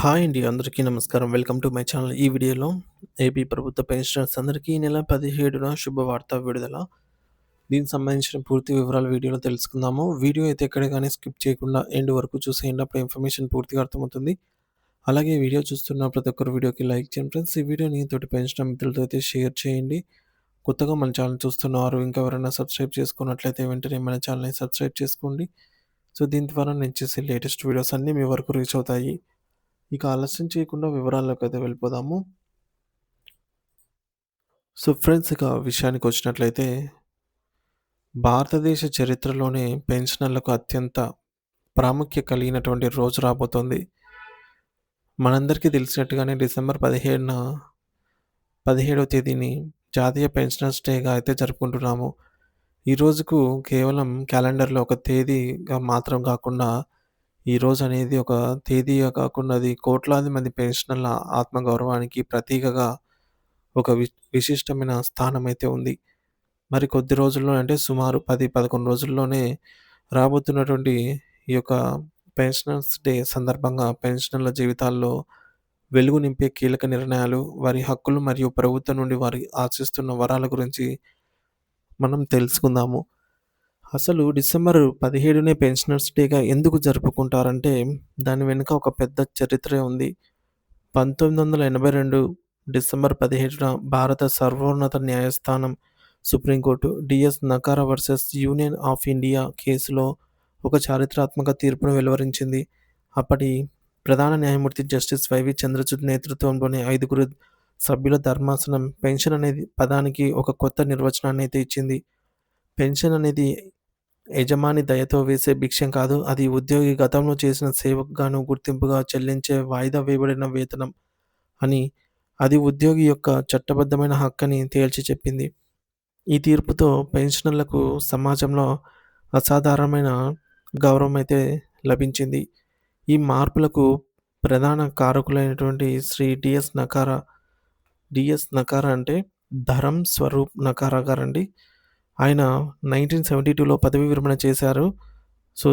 Hi అండి. అందరికీ నమస్కారం. Welcome to my channel. ఈ వీడియోలో ఏపీ ప్రభుత్వ పెన్షనర్స్ అందరికీ ఈ నెల 17న శుభవార్త విడుదల. దీనికి సంబంధించిన పూర్తి వివరాలు వీడియోలో తెలుసుకుందాము. వీడియో అయితే ఎక్కడ గాని స్కిప్ చేయకుండా ఎండ్ వరకు చూసేయండి. అప్పుడు ఇన్ఫర్మేషన్ పూర్తిగా అర్థమవుతుంది. అలాగే వీడియో చూస్తున్న ప్రతి ఒక్కరు వీడియోకి లైక్ చేయండి ఫ్రెండ్స్. ఈ వీడియోని తోటి పెన్షనర్ మిత్రులతో అయితే షేర్ చేయండి. కొత్తగా మన ఛానల్ చూస్తున్నవారు ఇంకా ఎవరైనా సబ్స్క్రైబ్ చేసుకున్నట్లయితే వెంటనే మన ఛానల్‌ని సబ్స్క్రైబ్ చేసుకోండి. సో, దీని ద్వారా నేను చేసే లేటెస్ట్ వీడియోస్ అన్నీ మీ వరకు రీచ్ అవుతాయి. ఇక ఆలస్యం చేయకుండా వివరాల్లోకైతే వెళ్ళిపోదాము. సో ఫ్రెండ్స్, ఇక విషయానికొచ్చినట్లయితే భారతదేశ చరిత్రలోనే పెన్షనర్లకు అత్యంత ప్రాముఖ్యత కలిగినటువంటి రోజు రాబోతోంది. మనందరికీ తెలిసినట్టుగానే డిసెంబర్ 17వ తేదీని జాతీయ పెన్షనర్స్ డేగా అయితే జరుపుకుంటున్నాము. ఈ రోజుకు కేవలం క్యాలెండర్‌లో ఒక తేదీగా మాత్రం కాకుండా, ఈ రోజు అనేది ఒక తేదీగా కాకుండా అది కోట్లాది మంది పెన్షనర్ల ఆత్మగౌరవానికి ప్రతీకగా ఒక విశిష్టమైన స్థానమైతే ఉంది. మరి కొద్ది రోజుల్లో అంటే సుమారు 10, 11 రోజుల్లోనే రాబోతున్నటువంటి ఈ యొక్క పెన్షనర్స్ డే సందర్భంగా పెన్షనర్ల జీవితాల్లో వెలుగు నింపే కీలక నిర్ణయాలు, వారి హక్కులు మరియు ప్రభుత్వం నుండి వారు ఆశిస్తున్న వరాల గురించి మనం తెలుసుకుందాము. అసలు డిసెంబర్ 17నే పెన్షనర్స్ డేగా ఎందుకు జరుపుకుంటారంటే, దాని వెనుక ఒక పెద్ద చరిత్రే ఉంది. 1982 డిసెంబర్ 17న భారత సర్వోన్నత న్యాయస్థానం supreme court D S Nakara versus union of India కేసులో ఒక చారిత్రాత్మక తీర్పును వెలువరించింది. అప్పటి ప్రధాన న్యాయమూర్తి జస్టిస్ వైవి చంద్రచూడ్ నేతృత్వంలోని 5గురు సభ్యుల ధర్మాసనం పెన్షన్ అనేది పదానికి ఒక కొత్త నిర్వచనాన్ని అయితే ఇచ్చింది. పెన్షన్ అనేది యజమాని దయతో వేసే భిక్షం కాదు. అది ఉద్యోగి గతంలో చేసిన సేవకు గాను గుర్తింపుగా చెల్లించే వాయిదా వేయబడిన వేతనం అని, అది ఉద్యోగి యొక్క చట్టబద్ధమైన హక్కని తేల్చి చెప్పింది. ఈ తీర్పుతో పెన్షనర్లకు సమాజంలో అసాధారణమైన గౌరవం అయితే లభించింది. ఈ మార్పులకు ప్రధాన కారకులైనటువంటి శ్రీ డిఎస్ నకారా అంటే ధరమ్ స్వరూప్ నకారా గారండి. ఆయన 1972లో పదవీ విరమణ చేశారు. సో,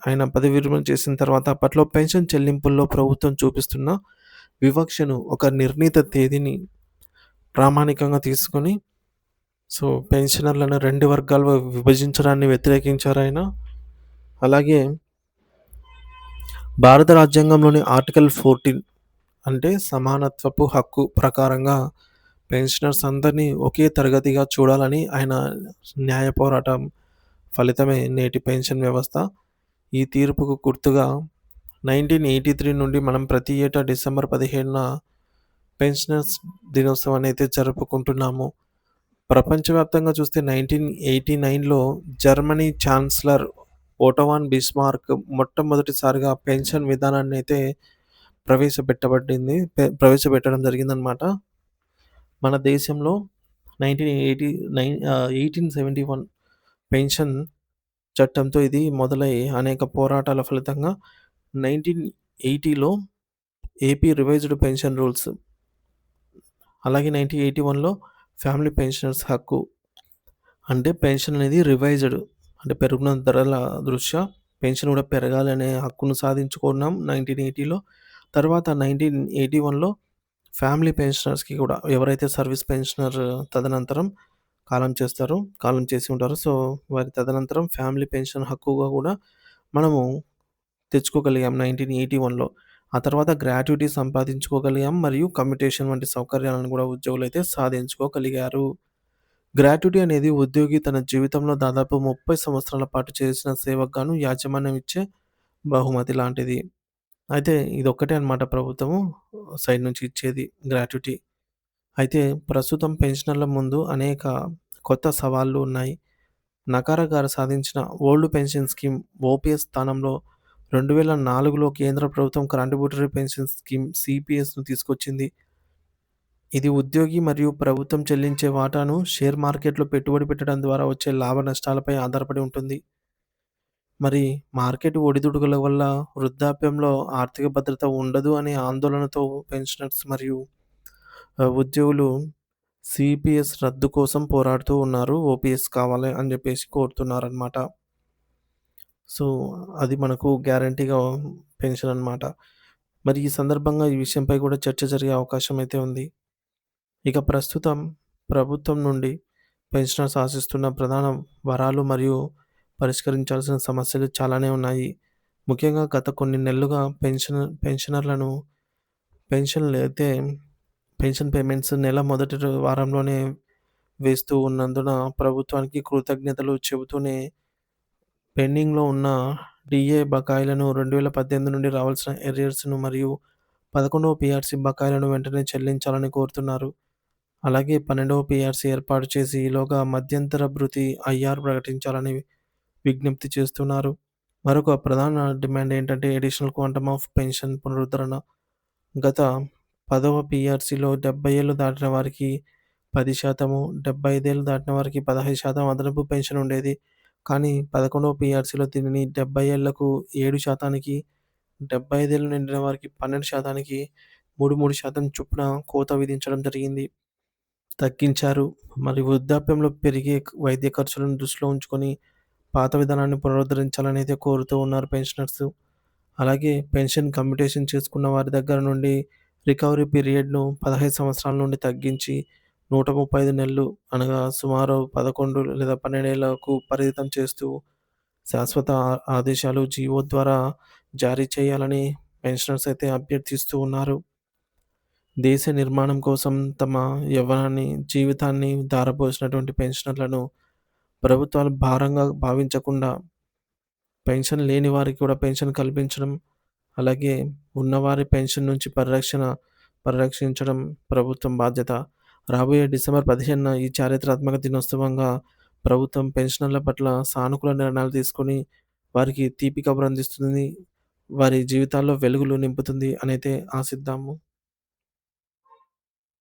ఆయన పదవీ విరమణ చేసిన తర్వాత అప్పట్లో పెన్షన్ చెల్లింపుల్లో ప్రభుత్వం చూపిస్తున్న వివక్షను ఒక నిర్ణీత తేదీని ప్రామాణికంగా తీసుకొని, సో, పెన్షనర్లను 2 వర్గాలుగా విభజించడాన్ని వ్యతిరేకించారాయన. అలాగే భారత రాజ్యాంగంలోని ఆర్టికల్ 14 అంటే సమానత్వపు హక్కు ప్రకారంగా పెన్షనర్స్ అందరినీ ఒకే తరగతిగా చూడాలని ఆయన న్యాయ పోరాటం ఫలితమే నేటి పెన్షన్ వ్యవస్థ. ఈ తీర్పుకు గుర్తుగా 1983 నుండి మనం ప్రతి ఏటా డిసెంబర్ 17న పెన్షనర్స్ దినోత్సవాన్ని అయితే జరుపుకుంటున్నాము. ప్రపంచవ్యాప్తంగా చూస్తే 1989లో జర్మనీ ఛాన్సలర్ ఓటో వాన్ బిస్మార్క్ మొట్టమొదటిసారిగా పెన్షన్ విధానాన్నయితే ప్రవేశపెట్టడం జరిగిందనమాట. మన దేశంలో 1871 పెన్షన్ చట్టంతో ఇది మొదలై అనేక పోరాటాల ఫలితంగా 1980లో ఏపీ రివైజ్డ్ పెన్షన్ రూల్స్, అలాగే 1981లో ఫ్యామిలీ పెన్షనర్స్ హక్కు, అంటే పెన్షన్ అనేది రివైజ్డ్ అంటే పెరుగుతున్న ధరల దృష్ట్యా పెన్షన్ కూడా పెరగాలనే హక్కును సాధించుకున్నాం 1980లో. తర్వాత 1981లో ఫ్యామిలీ పెన్షనర్స్‌కి కూడా ఎవరైతే సర్వీస్ పెన్షనర్ తదనంతరం కాలం చేసి ఉంటారో, సో, వారి తదనంతరం ఫ్యామిలీ పెన్షన్ హక్కుగా కూడా మనము తెచ్చుకోగలిగాం 1981లో. ఆ తర్వాత గ్రాట్యుటీ సంపాదించుకోగలిగాం మరియు కమ్యుటేషన్ వంటి సౌకర్యాలను కూడా ఉద్యోగులైతే సాధించుకోగలిగారు. గ్రాట్యుటీ అనేది ఉద్యోగి తన జీవితంలో దాదాపు 30 సంవత్సరాల పాటు చేసిన సేవకు గాను యాజమాన్యం ఇచ్చే బహుమతి లాంటిది. అయితే ఇదొక్కటే అన్నమాట ప్రభుత్వము సైడ్ నుంచి ఇచ్చేది గ్రాట్యుటీ. అయితే ప్రస్తుతం పెన్షనర్ల ముందు అనేక కొత్త సవాళ్లు ఉన్నాయి. నకారా గారు సాధించిన ఓల్డ్ పెన్షన్ స్కీమ్ ఓపీఎస్ స్థానంలో 2004లో కేంద్ర ప్రభుత్వం కాంట్రిబ్యూటరీ పెన్షన్ స్కీమ్ సీపీఎస్‌ను తీసుకొచ్చింది. ఇది ఉద్యోగి మరియు ప్రభుత్వం చెల్లించే వాటాను షేర్ మార్కెట్‌లో పెట్టుబడి పెట్టడం ద్వారా వచ్చే లాభ నష్టాలపై ఆధారపడి ఉంటుంది. మరి మార్కెట్ ఒడిదుడుకుల వల్ల వృద్ధాప్యంలో ఆర్థిక భద్రత ఉండదు అనే ఆందోళనతో పెన్షనర్స్ మరియు ఉద్యోగులు సీపీఎస్ రద్దు కోసం పోరాడుతూ ఉన్నారు. ఓపీఎస్ కావాలి అని చెప్పేసి కోరుతున్నారనమాట. సో, అది మనకు గ్యారంటీగా పెన్షన్ అనమాట. మరి ఈ సందర్భంగా ఈ విషయంపై కూడా చర్చ జరిగే అవకాశం అయితే ఉంది. ఇక ప్రస్తుతం ప్రభుత్వం నుండి పెన్షనర్స్ ఆశిస్తున్న ప్రధాన వరాలు మరియు పరిష్కరించాల్సిన సమస్యలు చాలానే ఉన్నాయి. ముఖ్యంగా గత కొన్ని నెలలుగా పెన్షనర్లను పెన్షన్‌లయితే పెన్షన్ పేమెంట్స్ నెల మొదటి వారంలోనే వేస్తూ ఉన్నందున ప్రభుత్వానికి కృతజ్ఞతలు చెబుతూనే పెండింగ్‌లో ఉన్న డీఏ బకాయిలను 2018 నుండి రావాల్సిన ఎర్రియర్స్‌ను మరియు 11వ పీఆర్సీ బకాయిలను వెంటనే చెల్లించాలని కోరుతున్నారు. అలాగే 12వ పీఆర్సీ ఏర్పాటు చేసి ఈలోగా మధ్యంతర భృతి ఐఆర్ ప్రకటించాలని విజ్ఞప్తి చేస్తున్నారు. మరొక ప్రధాన డిమాండ్ ఏంటంటే అడిషనల్ క్వాంటమ్ ఆఫ్ పెన్షన్ పునరుద్ధరణ. గత 10వ పీఆర్సీలో 70 ఏళ్లు దాటిన వారికి 10%, 75 ఏళ్లు దాటిన వారికి 15% అదనపు పెన్షన్ ఉండేది. కానీ 11వ పీఆర్సీలో దీనిని 70 ఏళ్లకు 7%కి, 75 ఏళ్లు నిండిన వారికి 12%కి 3% చొప్పున కోత విధించడం జరిగింది. తగ్గించారు. మరి వృద్ధాప్యంలో పెరిగే వైద్య ఖర్చులను దృష్టిలో ఉంచుకొని పాత విధానాన్ని పునరుద్ధరించాలని అయితే కోరుతూ ఉన్నారు పెన్షనర్స్. అలాగే పెన్షన్ కమ్యుటేషన్ చేసుకున్న వారి దగ్గర నుండి రికవరీ పీరియడ్‌ను 15 సంవత్సరాల నుండి తగ్గించి 135 నెలలు అనగా సుమారు 11 లేదా 12 ఏళ్లకు పరిమితం చేస్తూ శాశ్వత ఆదేశాలు జీవో ద్వారా జారీ చేయాలని పెన్షనర్స్ అయితే అభ్యర్థిస్తూ ఉన్నారు. దేశ నిర్మాణం కోసం తమ యవ్వనాన్ని, జీవితాన్ని ధారపోసినటువంటి పెన్షనర్లను ప్రభుత్వాలు భారంగా భావించకుండా పెన్షన్ లేని వారికి కూడా పెన్షన్ కల్పించడం, అలాగే ఉన్నవారి పెన్షన్ నుంచి పరిరక్షించడం ప్రభుత్వం బాధ్యత. రాబోయే డిసెంబర్ 15న ఈ చారిత్రాత్మక దినోత్సవంగా ప్రభుత్వం పెన్షనర్ల పట్ల సానుకూల నిర్ణయాలు తీసుకొని వారికి తీపి కబురు అందిస్తుంది. వారి జీవితాల్లో వెలుగులు నింపుతుంది అనైతే ఆశిద్దాము.